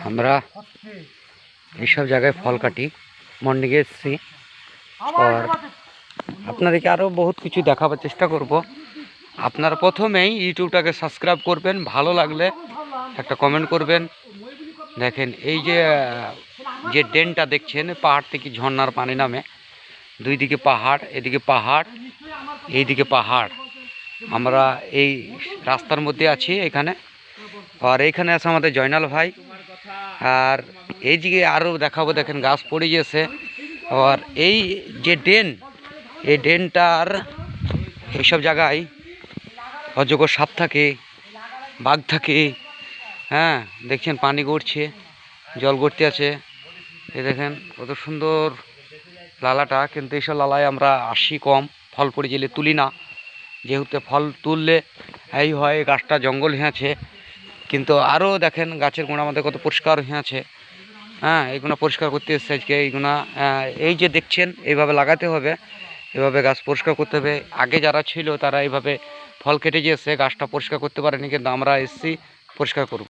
আমরা এইসব জায়গায় ফল কাটি মর্নিংয়ে এসেছি। আর আপনাদেরকে আরও বহুত কিছু দেখাবার চেষ্টা করব। আপনারা প্রথমেই ইউটিউবটাকে সাবস্ক্রাইব করবেন, ভালো লাগলে একটা কমেন্ট করবেন। দেখেন এই যে ড্রেনটা দেখছেন, পাহাড় থেকে ঝর্ণার পানি নামে, দুই দিকে পাহাড়, এদিকে পাহাড়, এইদিকে পাহাড়। আমরা এই রাস্তার মধ্যে আছি এখানে। আর এইখানে আছে আমাদের জয়নাল ভাই। আর এই দিকে আরও দেখাবো, দেখেন গাছ পড়ে গেছে। আর এই যে ড্রেন, এই ড্রেনটার এইসব জায়গায় অজগর সাপ থাকে, বাঘ থাকে। হ্যাঁ, দেখছেন পানি গড়ছে, জল গড়তে আছে। এই দেখেন কত সুন্দর লালাটা, কিন্তু এইসব লালায় আমরা আসি কম, ফল পড়ে গেলে তুলি না, যেহেতু ফল তুললে এই হয় গাছটা জঙ্গল হয়েছে। কিন্তু আরও দেখেন গাছের গোড়া আমাদের কত পরিষ্কার হয়েছে। হ্যাঁ, এইগুলো পরিষ্কার করতে এসছে আজকে। এইগুলো এই যে দেখছেন এইভাবে লাগাতে হবে, এভাবে গাছ পরিষ্কার করতে হবে। আগে যারা ছিল তারা এইভাবে ফল কেটে গিয়েছে, গাছটা পরিষ্কার করতে পারেনি, কিন্তু আমরা এসছি পরিষ্কার করব।